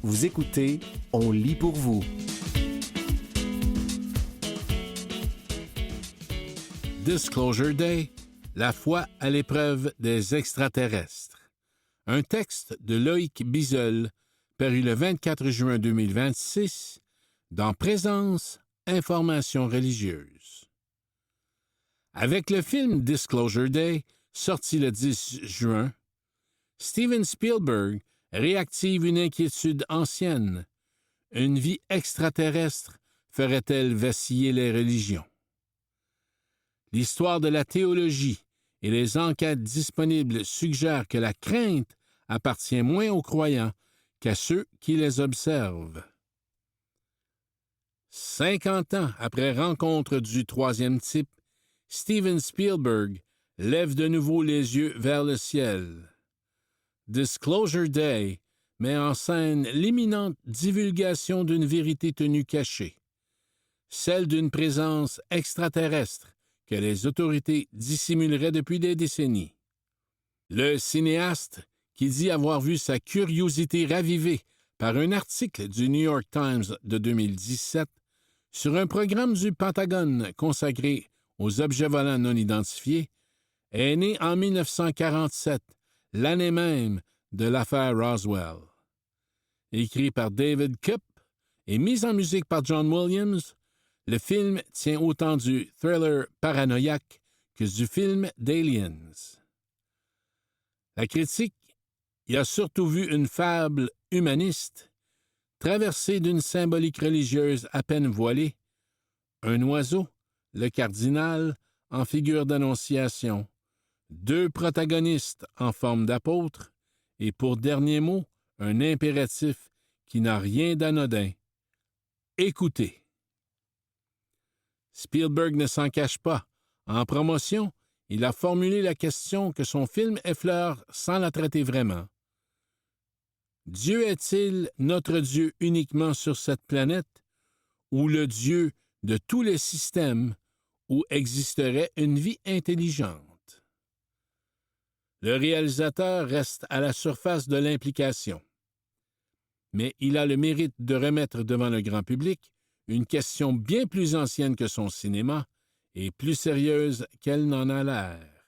Vous écoutez On lit pour vous. Disclosure Day, la foi à l'épreuve des extraterrestres. Un texte de Loïc Bizeul, paru le 24 juin 2026, dans Présence, Information religieuse. Avec le film Disclosure Day, sorti le 10 juin, Steven Spielberg réactive une inquiétude ancienne. Une vie extraterrestre ferait-elle vaciller les religions? L'histoire de la théologie et les enquêtes disponibles suggèrent que la crainte appartient moins aux croyants qu'à ceux qui les observent. 50 ans après Rencontre du troisième type, Steven Spielberg lève de nouveau les yeux vers le ciel. Disclosure Day met en scène l'imminente divulgation d'une vérité tenue cachée, celle d'une présence extraterrestre que les autorités dissimuleraient depuis des décennies. Le cinéaste, qui dit avoir vu sa curiosité ravivée par un article du New York Times de 2017 sur un programme du Pentagone consacré aux objets volants non identifiés, est né en 1947, l'année même de l'affaire Roswell. Écrit par David Koepp et mis en musique par John Williams, le film tient autant du thriller paranoïaque que du film d'Aliens. La critique y a surtout vu une fable humaniste, traversée d'une symbolique religieuse à peine voilée, un oiseau, le cardinal, en figure d'annonciation, deux protagonistes en forme d'apôtres, et pour dernier mot, un impératif qui n'a rien d'anodin. Écoutez. Spielberg ne s'en cache pas. En promotion, il a formulé la question que son film effleure sans la traiter vraiment. Dieu est-il notre Dieu uniquement sur cette planète, ou le Dieu de tous les systèmes où existerait une vie intelligente? Le réalisateur reste à la surface de l'implication. Mais il a le mérite de remettre devant le grand public une question bien plus ancienne que son cinéma et plus sérieuse qu'elle n'en a l'air.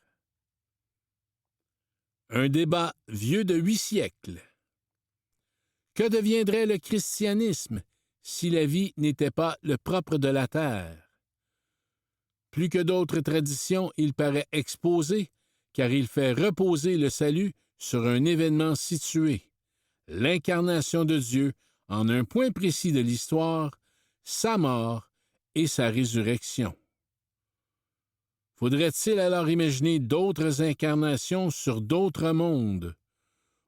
Un débat vieux de 8 siècles. Que deviendrait le christianisme si la vie n'était pas le propre de la terre? Plus que d'autres traditions, il paraît exposé, car il fait reposer le salut sur un événement situé, l'incarnation de Dieu en un point précis de l'histoire, sa mort et sa résurrection. Faudrait-il alors imaginer d'autres incarnations sur d'autres mondes,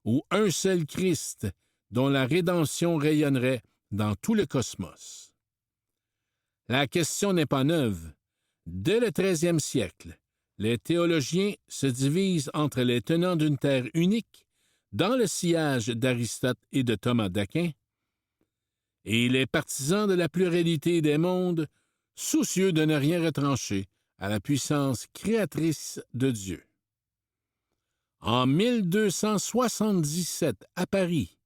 ou un seul Christ dont la rédemption rayonnerait dans tout le cosmos? La question n'est pas neuve. Dès le 13e siècle, les théologiens se divisent entre les tenants d'une terre unique, dans le sillage d'Aristote et de Thomas d'Aquin, et les partisans de la pluralité des mondes, soucieux de ne rien retrancher à la puissance créatrice de Dieu. En 1277, à Paris,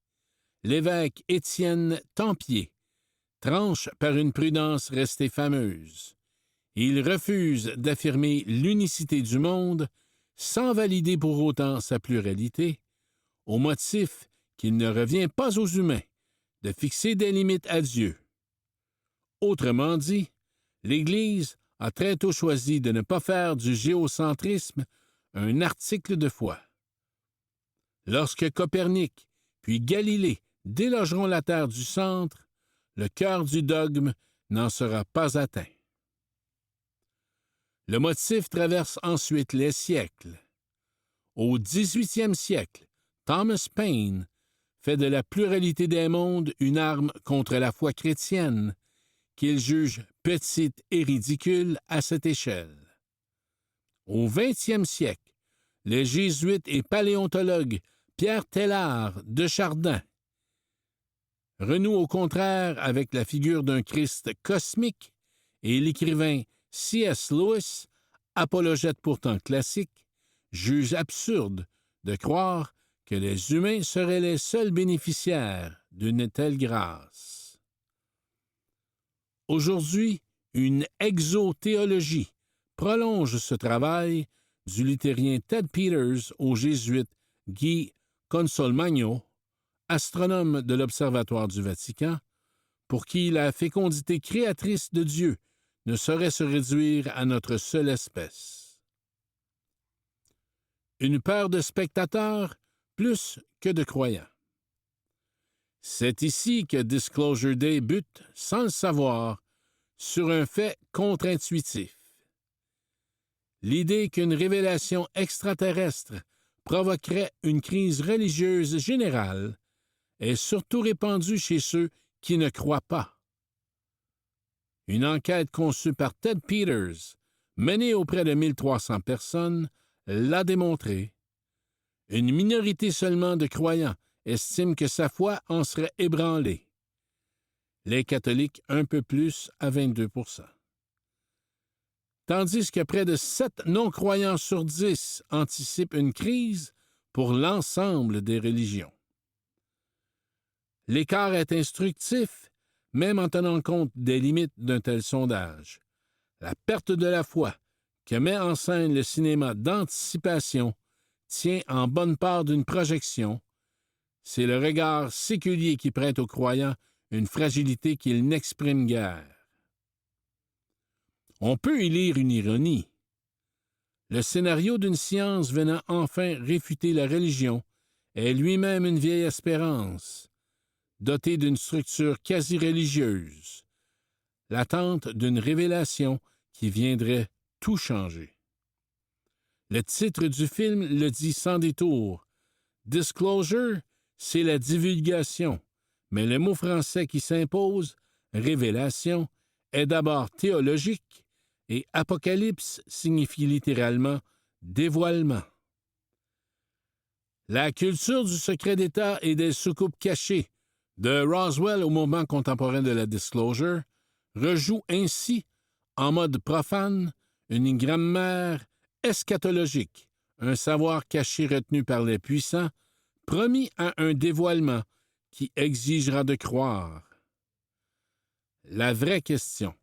l'évêque Étienne Tempier tranche par une prudence restée fameuse. Il refuse d'affirmer l'unicité du monde sans valider pour autant sa pluralité, au motif qu'il ne revient pas aux humains de fixer des limites à Dieu. Autrement dit, l'Église a très tôt choisi de ne pas faire du géocentrisme un article de foi. Lorsque Copernic puis Galilée délogeront la Terre du centre, le cœur du dogme n'en sera pas atteint. Le motif traverse ensuite les siècles. Au 18e siècle, Thomas Paine fait de la pluralité des mondes une arme contre la foi chrétienne, qu'il juge petite et ridicule à cette échelle. Au 20e siècle, les jésuites et paléontologues Pierre Teilhard de Chardin renouent au contraire avec la figure d'un Christ cosmique et l'écrivain C.S. Lewis, apologète pourtant classique, juge absurde de croire que les humains seraient les seuls bénéficiaires d'une telle grâce. Aujourd'hui, une exothéologie prolonge ce travail du luthérien Ted Peters au jésuite Guy Consolmagno, astronome de l'Observatoire du Vatican, pour qui la fécondité créatrice de Dieu ne saurait se réduire à notre seule espèce. Une peur de spectateurs plus que de croyants. C'est ici que Disclosure Day bute, sans le savoir, sur un fait contre-intuitif. L'idée qu'une révélation extraterrestre provoquerait une crise religieuse générale est surtout répandue chez ceux qui ne croient pas. Une enquête conçue par Ted Peters, menée auprès de 1300 personnes, l'a démontré. Une minorité seulement de croyants estime que sa foi en serait ébranlée. Les catholiques un peu plus à 22 %. Tandis que près de 7 non-croyants sur 10 anticipent une crise pour l'ensemble des religions. L'écart est instructif, même en tenant compte des limites d'un tel sondage. La perte de la foi que met en scène le cinéma d'anticipation tient en bonne part d'une projection. C'est le regard séculier qui prête aux croyants une fragilité qu'ils n'expriment guère. On peut y lire une ironie. Le scénario d'une science venant enfin réfuter la religion est lui-même une vieille espérance, dotée d'une structure quasi-religieuse, l'attente d'une révélation qui viendrait tout changer. Le titre du film le dit sans détour. Disclosure, c'est la divulgation, mais le mot français qui s'impose, révélation, est d'abord théologique et apocalypse signifie littéralement dévoilement. La culture du secret d'État et des soucoupes cachées, de Roswell au moment contemporain de la Disclosure, rejoue ainsi, en mode profane, une grammaire eschatologique, un savoir caché retenu par les puissants, promis à un dévoilement qui exigera de croire. La vraie question,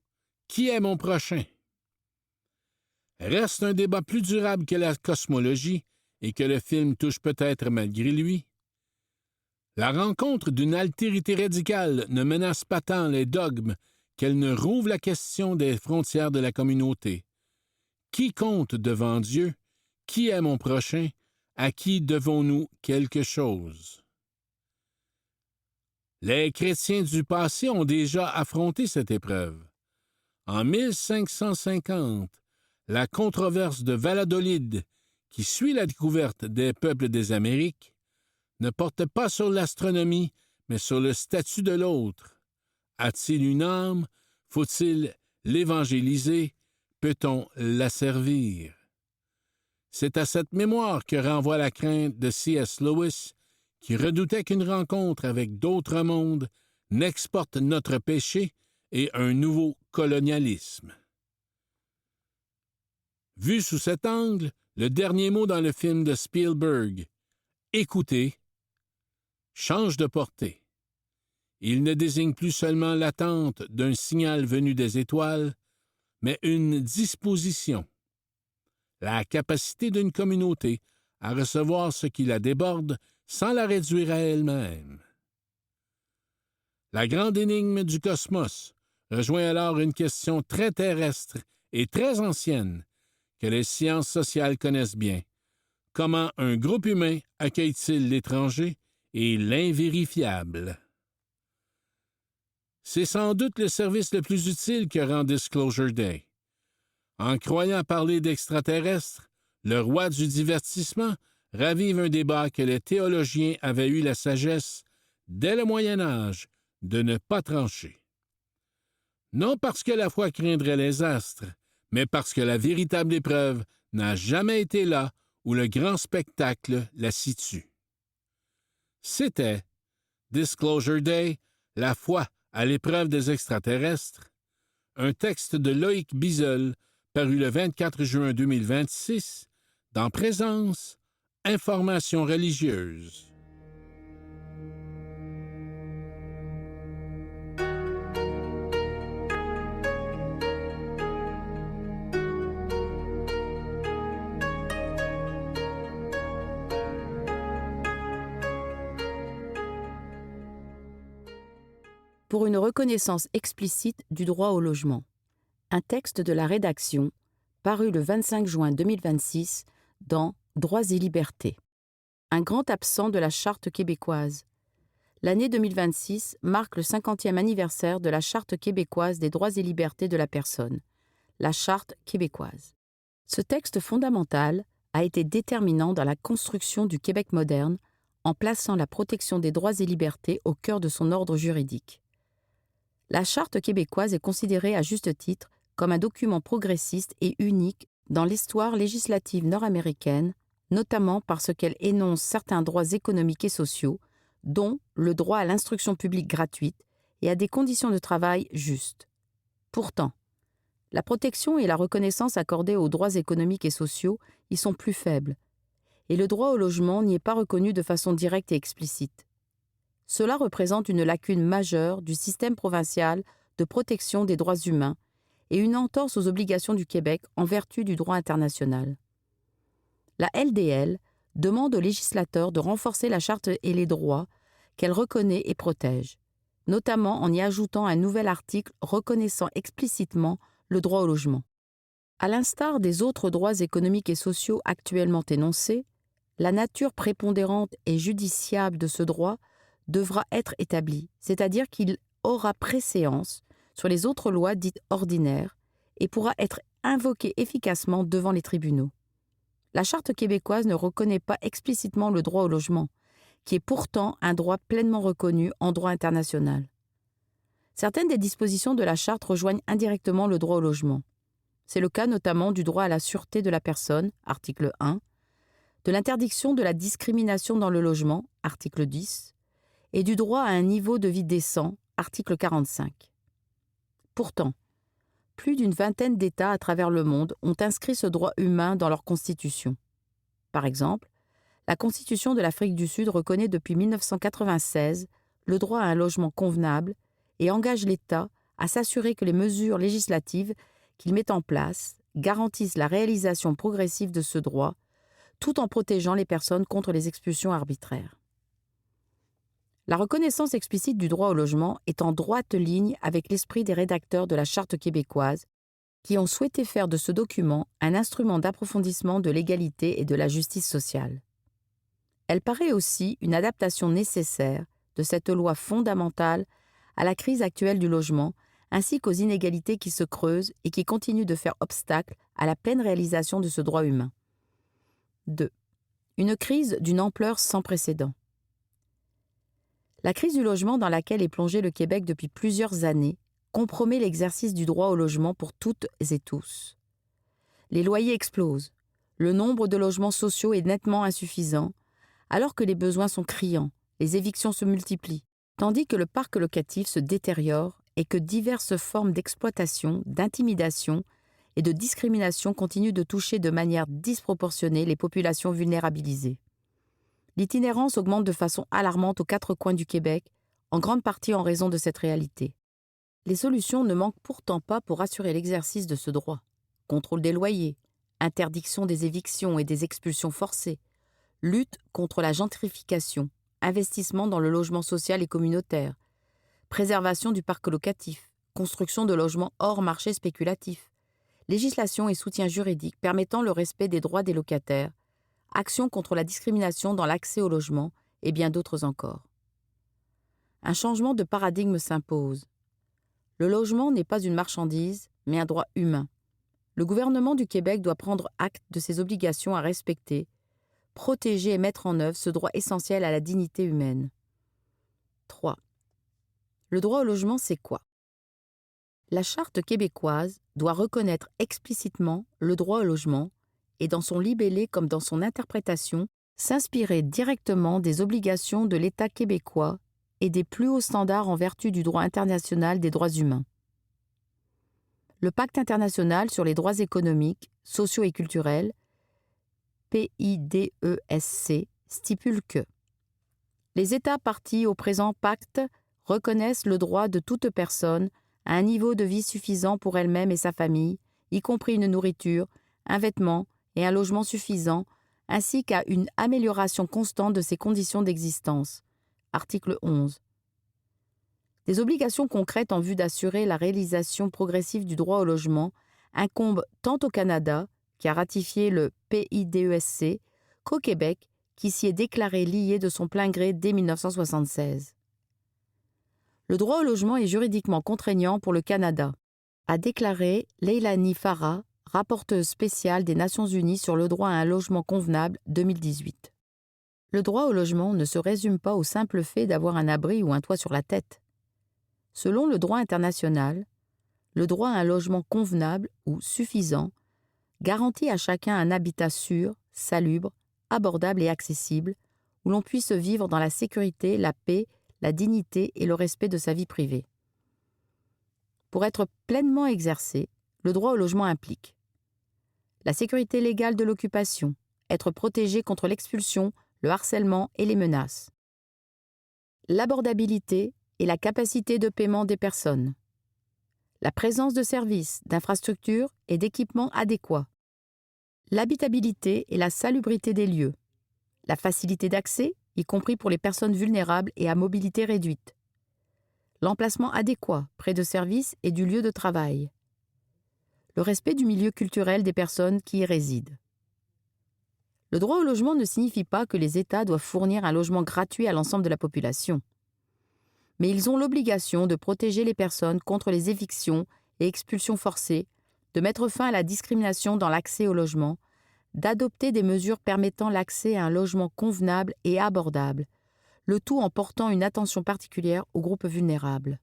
qui est mon prochain? Reste un débat plus durable que la cosmologie et que le film touche peut-être malgré lui. La rencontre d'une altérité radicale ne menace pas tant les dogmes qu'elle ne rouvre la question des frontières de la communauté. Qui compte devant Dieu? Qui est mon prochain? À qui devons-nous quelque chose? Les chrétiens du passé ont déjà affronté cette épreuve. En 1550, la controverse de Valladolid, qui suit la découverte des peuples des Amériques, ne porte pas sur l'astronomie, mais sur le statut de l'autre. A-t-il une âme? Faut-il l'évangéliser? Peut-on la servir? C'est à cette mémoire que renvoie la crainte de C.S. Lewis, qui redoutait qu'une rencontre avec d'autres mondes n'exporte notre péché et un nouveau colonialisme. Vu sous cet angle, le dernier mot dans le film de Spielberg, « Écoutez », change de portée. Il ne désigne plus seulement l'attente d'un signal venu des étoiles, mais une disposition, la capacité d'une communauté à recevoir ce qui la déborde sans la réduire à elle-même. La grande énigme du cosmos rejoint alors une question très terrestre et très ancienne que les sciences sociales connaissent bien. Comment un groupe humain accueille-t-il l'étranger et l'invérifiable? C'est sans doute le service le plus utile que rend Disclosure Day. En croyant parler d'extraterrestres, le roi du divertissement ravive un débat que les théologiens avaient eu la sagesse, dès le Moyen Âge, de ne pas trancher. Non parce que la foi craindrait les astres, mais parce que la véritable épreuve n'a jamais été là où le grand spectacle la situe. C'était Disclosure Day, la foi à l'épreuve des extraterrestres, un texte de Loïc Bizel paru le 24 juin 2026 dans Présence, Information religieuse. pour une reconnaissance explicite du droit au logement. Un texte de la rédaction, paru le 25 juin 2026 dans Droits et libertés. Un grand absent de la Charte québécoise. L'année 2026 marque le 50e anniversaire de la Charte québécoise des droits et libertés de la personne, la Charte québécoise. Ce texte fondamental a été déterminant dans la construction du Québec moderne en plaçant la protection des droits et libertés au cœur de son ordre juridique. La Charte québécoise est considérée à juste titre comme un document progressiste et unique dans l'histoire législative nord-américaine, notamment parce qu'elle énonce certains droits économiques et sociaux, dont le droit à l'instruction publique gratuite et à des conditions de travail justes. Pourtant, la protection et la reconnaissance accordées aux droits économiques et sociaux y sont plus faibles, et le droit au logement n'y est pas reconnu de façon directe et explicite. Cela représente une lacune majeure du système provincial de protection des droits humains et une entorse aux obligations du Québec en vertu du droit international. La LDL demande aux législateurs de renforcer la Charte et les droits qu'elle reconnaît et protège, notamment en y ajoutant un nouvel article reconnaissant explicitement le droit au logement. À l'instar des autres droits économiques et sociaux actuellement énoncés, la nature prépondérante et judiciable de ce droit devra être établie, c'est-à-dire qu'il aura préséance sur les autres lois dites ordinaires et pourra être invoqué efficacement devant les tribunaux. La Charte québécoise ne reconnaît pas explicitement le droit au logement, qui est pourtant un droit pleinement reconnu en droit international. Certaines des dispositions de la Charte rejoignent indirectement le droit au logement. C'est le cas notamment du droit à la sûreté de la personne, article 1, de l'interdiction de la discrimination dans le logement, article 10, et du droit à un niveau de vie décent, article 45. Pourtant, plus d'une vingtaine d'États à travers le monde ont inscrit ce droit humain dans leur constitution. Par exemple, la Constitution de l'Afrique du Sud reconnaît depuis 1996 le droit à un logement convenable et engage l'État à s'assurer que les mesures législatives qu'il met en place garantissent la réalisation progressive de ce droit, tout en protégeant les personnes contre les expulsions arbitraires. La reconnaissance explicite du droit au logement est en droite ligne avec l'esprit des rédacteurs de la Charte québécoise qui ont souhaité faire de ce document un instrument d'approfondissement de l'égalité et de la justice sociale. Elle paraît aussi une adaptation nécessaire de cette loi fondamentale à la crise actuelle du logement ainsi qu'aux inégalités qui se creusent et qui continuent de faire obstacle à la pleine réalisation de ce droit humain. 2. Une crise d'une ampleur sans précédent. La crise du logement dans laquelle est plongé le Québec depuis plusieurs années compromet l'exercice du droit au logement pour toutes et tous. Les loyers explosent, le nombre de logements sociaux est nettement insuffisant, alors que les besoins sont criants, les évictions se multiplient, tandis que le parc locatif se détériore et que diverses formes d'exploitation, d'intimidation et de discrimination continuent de toucher de manière disproportionnée les populations vulnérabilisées. L'itinérance augmente de façon alarmante aux quatre coins du Québec, en grande partie en raison de cette réalité. Les solutions ne manquent pourtant pas pour assurer l'exercice de ce droit. Contrôle des loyers, interdiction des évictions et des expulsions forcées, lutte contre la gentrification, investissement dans le logement social et communautaire, préservation du parc locatif, construction de logements hors marché spéculatif, législation et soutien juridique permettant le respect des droits des locataires, action contre la discrimination dans l'accès au logement et bien d'autres encore. Un changement de paradigme s'impose. Le logement n'est pas une marchandise, mais un droit humain. Le gouvernement du Québec doit prendre acte de ses obligations à respecter, protéger et mettre en œuvre ce droit essentiel à la dignité humaine. 3. Le droit au logement, c'est quoi? La Charte québécoise doit reconnaître explicitement le droit au logement et dans son libellé comme dans son interprétation, s'inspirer directement des obligations de l'État québécois et des plus hauts standards en vertu du droit international des droits humains. Le Pacte international sur les droits économiques, sociaux et culturels, PIDESC, stipule que les États parties au présent pacte reconnaissent le droit de toute personne à un niveau de vie suffisant pour elle-même et sa famille, y compris une nourriture, un vêtement et un logement suffisant, ainsi qu'à une amélioration constante de ses conditions d'existence. Article 11. Des obligations concrètes en vue d'assurer la réalisation progressive du droit au logement incombent tant au Canada, qui a ratifié le PIDESC, qu'au Québec, qui s'y est déclaré lié de son plein gré dès 1976. Le droit au logement est juridiquement contraignant pour le Canada, a déclaré Leilani Farah, rapporteuse spéciale des Nations Unies sur le droit à un logement convenable 2018. Le droit au logement ne se résume pas au simple fait d'avoir un abri ou un toit sur la tête. Selon le droit international, le droit à un logement convenable ou suffisant garantit à chacun un habitat sûr, salubre, abordable et accessible, où l'on puisse vivre dans la sécurité, la paix, la dignité et le respect de sa vie privée. Pour être pleinement exercé, le droit au logement implique la sécurité légale de l'occupation, être protégé contre l'expulsion, le harcèlement et les menaces, l'abordabilité et la capacité de paiement des personnes, la présence de services, d'infrastructures et d'équipements adéquats, l'habitabilité et la salubrité des lieux, la facilité d'accès, y compris pour les personnes vulnérables et à mobilité réduite, l'emplacement adéquat près de services et du lieu de travail, le respect du milieu culturel des personnes qui y résident. Le droit au logement ne signifie pas que les États doivent fournir un logement gratuit à l'ensemble de la population. Mais ils ont l'obligation de protéger les personnes contre les évictions et expulsions forcées, de mettre fin à la discrimination dans l'accès au logement, d'adopter des mesures permettant l'accès à un logement convenable et abordable, le tout en portant une attention particulière aux groupes vulnérables.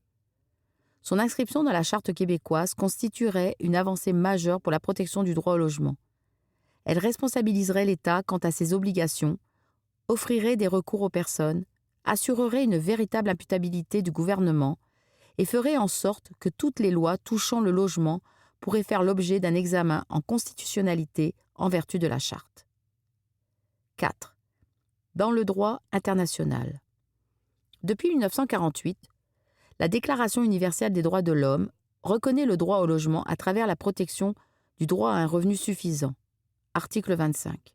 Son inscription dans la Charte québécoise constituerait une avancée majeure pour la protection du droit au logement. Elle responsabiliserait l'État quant à ses obligations, offrirait des recours aux personnes, assurerait une véritable imputabilité du gouvernement et ferait en sorte que toutes les lois touchant le logement pourraient faire l'objet d'un examen en constitutionnalité en vertu de la Charte. 4. Dans le droit international. Depuis 1948, la Déclaration universelle des droits de l'homme reconnaît le droit au logement à travers la protection du droit à un revenu suffisant. Article 25.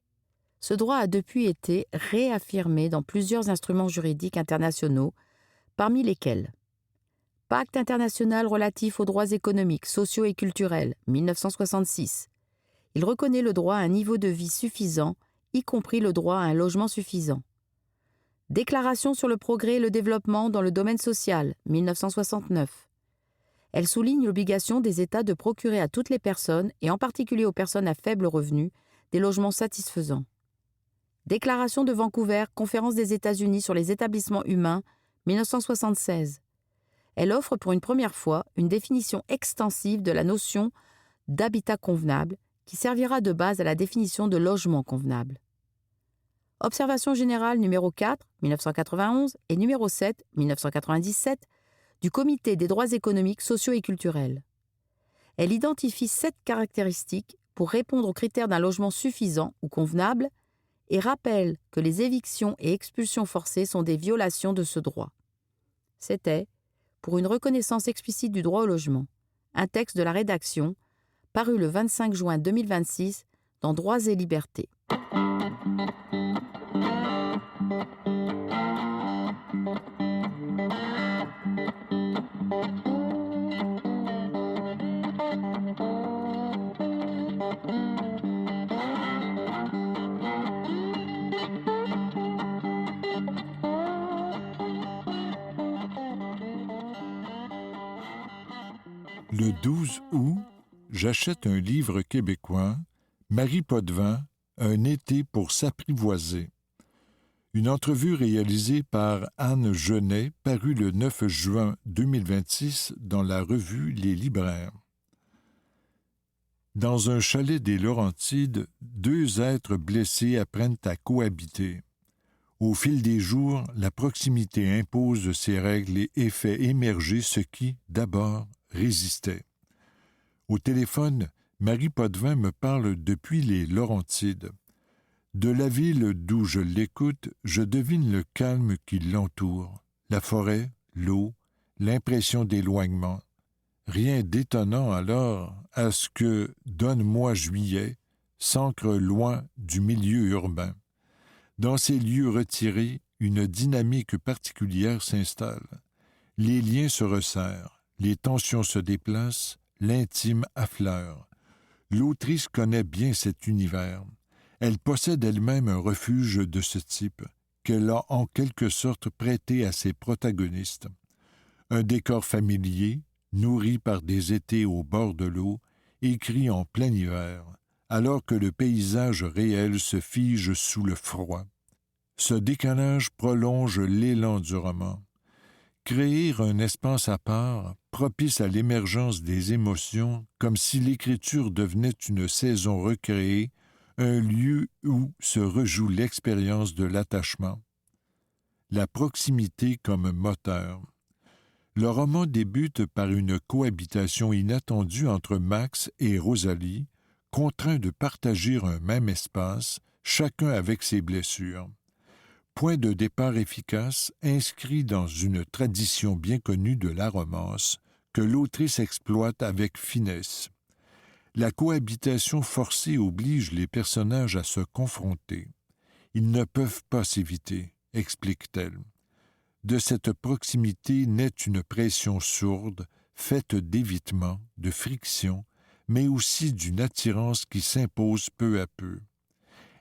Ce droit a depuis été réaffirmé dans plusieurs instruments juridiques internationaux, parmi lesquels Pacte international relatif aux droits économiques, sociaux et culturels, 1966. Il reconnaît le droit à un niveau de vie suffisant, y compris le droit à un logement suffisant. Déclaration sur le progrès et le développement dans le domaine social, 1969. Elle souligne l'obligation des États de procurer à toutes les personnes, et en particulier aux personnes à faible revenu, des logements satisfaisants. Déclaration de Vancouver, Conférence des États-Unis sur les établissements humains, 1976. Elle offre pour une première fois une définition extensive de la notion d'habitat convenable qui servira de base à la définition de logement convenable. Observation générale numéro 4, 1991 et numéro 7, 1997 du Comité des droits économiques, sociaux et culturels. Elle identifie 7 caractéristiques pour répondre aux critères d'un logement suffisant ou convenable et rappelle que les évictions et expulsions forcées sont des violations de ce droit. C'était pour une reconnaissance explicite du droit au logement, un texte de la rédaction, paru le 25 juin 2026 dans Droits et libertés. Le 12 août, j'achète un livre québécois, Marie Potvin, Un été pour s'apprivoiser. Une entrevue réalisée par Anne Genet, parue le 9 juin 2026 dans la revue Les Libraires. Dans un chalet des Laurentides, 2 êtres blessés apprennent à cohabiter. Au fil des jours, la proximité impose ses règles et fait émerger ce qui, d'abord, résistait. Au téléphone, Marie Potvin me parle depuis les Laurentides. De la ville d'où je l'écoute, je devine le calme qui l'entoure, la forêt, l'eau, l'impression d'éloignement. Rien d'étonnant alors à ce que « Donne-moi juillet » s'ancre loin du milieu urbain. Dans ces lieux retirés, une dynamique particulière s'installe. Les liens se resserrent, les tensions se déplacent, l'intime affleure. L'autrice connaît bien cet univers. Elle possède elle-même un refuge de ce type, qu'elle a en quelque sorte prêté à ses protagonistes. Un décor familier, nourri par des étés au bord de l'eau, écrit en plein hiver, alors que le paysage réel se fige sous le froid. Ce décalage prolonge l'élan du roman. Créer un espace à part, propice à l'émergence des émotions, comme si l'écriture devenait une saison recréée, un lieu où se rejoue l'expérience de l'attachement. La proximité comme moteur. Le roman débute par une cohabitation inattendue entre Max et Rosalie, contraints de partager un même espace, chacun avec ses blessures. Point de départ efficace, inscrit dans une tradition bien connue de la romance, que l'autrice exploite avec finesse. La cohabitation forcée oblige les personnages à se confronter. Ils ne peuvent pas s'éviter, explique-t-elle. De cette proximité naît une pression sourde, faite d'évitement, de friction, mais aussi d'une attirance qui s'impose peu à peu.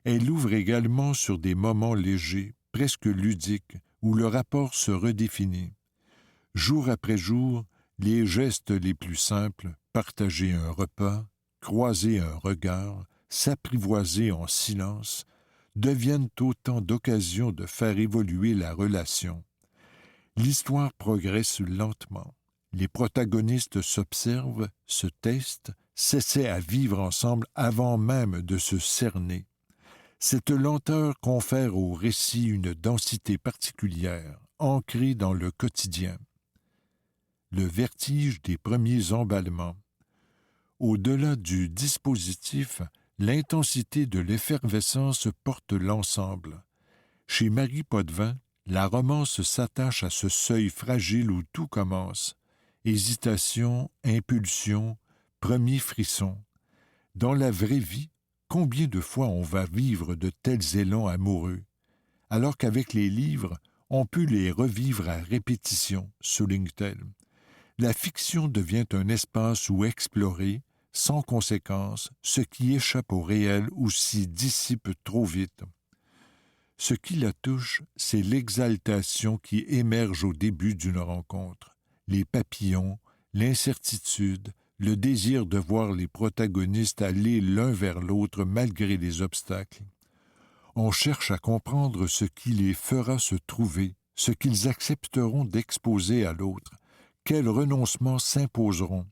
Elle ouvre également sur des moments légers, presque ludiques, où le rapport se redéfinit. Jour après jour, les gestes les plus simples, partager un repas, croiser un regard, s'apprivoiser en silence, deviennent autant d'occasions de faire évoluer la relation. L'histoire progresse lentement. Les protagonistes s'observent, se testent, s'essaient à vivre ensemble avant même de se cerner. Cette lenteur confère au récit une densité particulière, ancrée dans le quotidien. Le vertige des premiers emballements. Au-delà du dispositif, l'intensité de l'effervescence porte l'ensemble. Chez Marie Potvin, la romance s'attache à ce seuil fragile où tout commence. Hésitation, impulsion, premier frisson. Dans la vraie vie, combien de fois on va vivre de tels élans amoureux, alors qu'avec les livres, on peut les revivre à répétition, souligne-t-elle. La fiction devient un espace où explorer, sans conséquence, ce qui échappe au réel ou s'y dissipe trop vite. Ce qui la touche, c'est l'exaltation qui émerge au début d'une rencontre, les papillons, l'incertitude, le désir de voir les protagonistes aller l'un vers l'autre malgré les obstacles. On cherche à comprendre ce qui les fera se trouver, ce qu'ils accepteront d'exposer à l'autre, quels renoncements s'imposeront.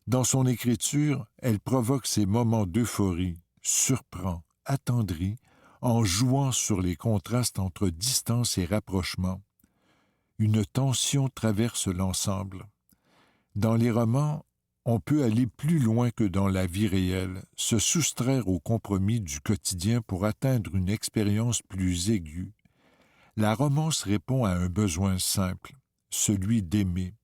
Dans son écriture, elle provoque ces moments d'euphorie, surprend, attendrit, en jouant sur les contrastes entre distance et rapprochement. Une tension traverse l'ensemble. Dans les romans, on peut aller plus loin que dans la vie réelle, se soustraire aux compromis du quotidien pour atteindre une expérience plus aiguë. La romance répond à un besoin simple, celui d'aimer,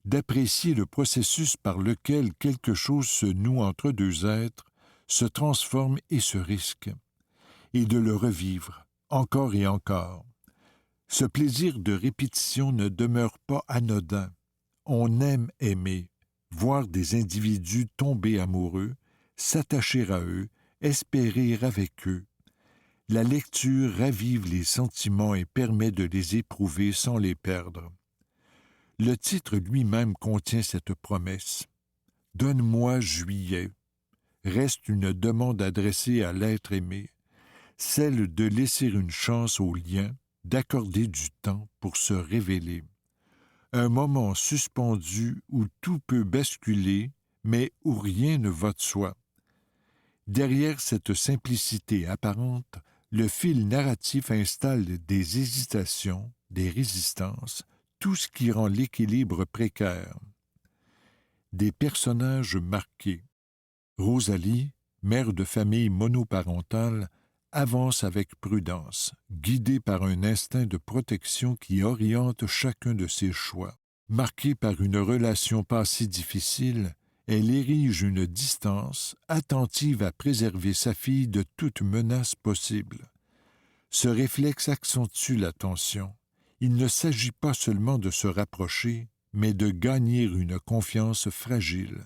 d'apprécier le processus par lequel quelque chose se noue entre deux êtres, se transforme et se risque, et de le revivre, encore et encore. Ce plaisir de répétition ne demeure pas anodin. On aime aimer, voir des individus tomber amoureux, s'attacher à eux, espérer avec eux. La lecture ravive les sentiments et permet de les éprouver sans les perdre. Le titre lui-même contient cette promesse. « Donne-moi juillet » reste une demande adressée à l'être aimé, celle de laisser une chance au lien, d'accorder du temps pour se révéler. Un moment suspendu où tout peut basculer, mais où rien ne va de soi. Derrière cette simplicité apparente, le fil narratif installe des hésitations, des résistances, tout ce qui rend l'équilibre précaire. Des personnages marqués. Rosalie, mère de famille monoparentale, avance avec prudence, guidée par un instinct de protection qui oriente chacun de ses choix. Marquée par une relation passée difficile, elle érige une distance, attentive à préserver sa fille de toute menace possible. Ce réflexe accentue la tension. Il ne s'agit pas seulement de se rapprocher, mais de gagner une confiance fragile.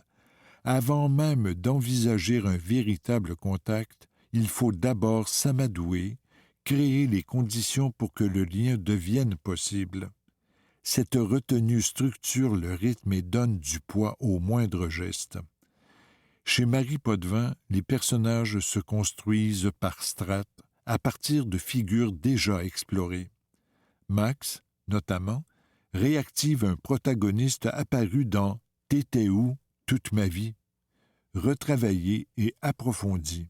Avant même d'envisager un véritable contact, il faut d'abord s'amadouer, créer les conditions pour que le lien devienne possible. Cette retenue structure le rythme et donne du poids au moindre geste. Chez Marie Potvin, les personnages se construisent par strates à partir de figures déjà explorées. Max, notamment, réactive un protagoniste apparu dans « T'étais où toute ma vie ?» retravaillé et approfondi.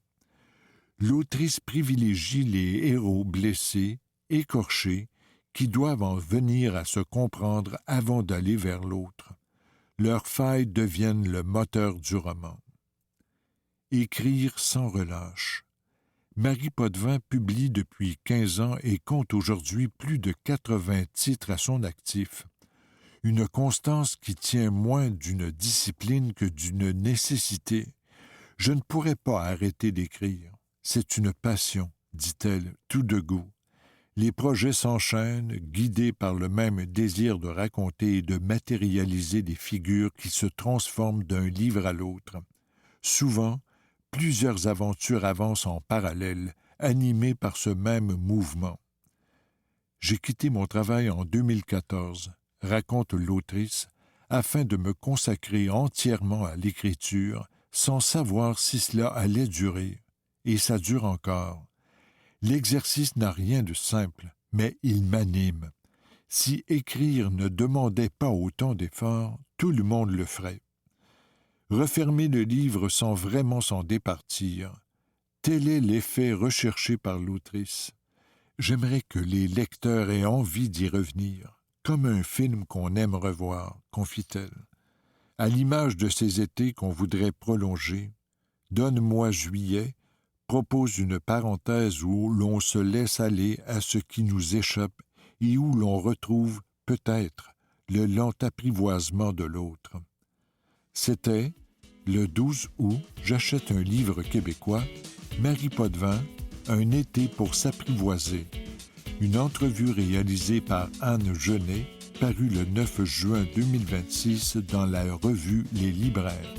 L'autrice privilégie les héros blessés, écorchés, qui doivent en venir à se comprendre avant d'aller vers l'autre. Leurs failles deviennent le moteur du roman. Écrire sans relâche. Marie Potvin publie depuis 15 ans et compte aujourd'hui plus de 80 titres à son actif. Une constance qui tient moins d'une discipline que d'une nécessité. « Je ne pourrais pas arrêter d'écrire. C'est une passion, dit-elle, tout de goût. Les projets s'enchaînent, guidés par le même désir de raconter et de matérialiser des figures qui se transforment d'un livre à l'autre. Souvent, plusieurs aventures avancent en parallèle, animées par ce même mouvement. J'ai quitté mon travail en 2014, raconte l'autrice, afin de me consacrer entièrement à l'écriture, sans savoir si cela allait durer. Et ça dure encore. L'exercice n'a rien de simple, mais il m'anime. Si écrire ne demandait pas autant d'efforts, tout le monde le ferait. Refermer le livre sans vraiment s'en départir, tel est l'effet recherché par l'autrice. J'aimerais que les lecteurs aient envie d'y revenir, comme un film qu'on aime revoir, confie-t-elle. À l'image de ces étés qu'on voudrait prolonger, Donne-moi juillet propose une parenthèse où l'on se laisse aller à ce qui nous échappe et où l'on retrouve, peut-être, le lent apprivoisement de l'autre. C'était, le 12 août, j'achète un livre québécois, Marie Potvin, Un été pour s'apprivoiser. Une entrevue réalisée par Anne Genet, parue le 9 juin 2026 dans la revue Les Libraires.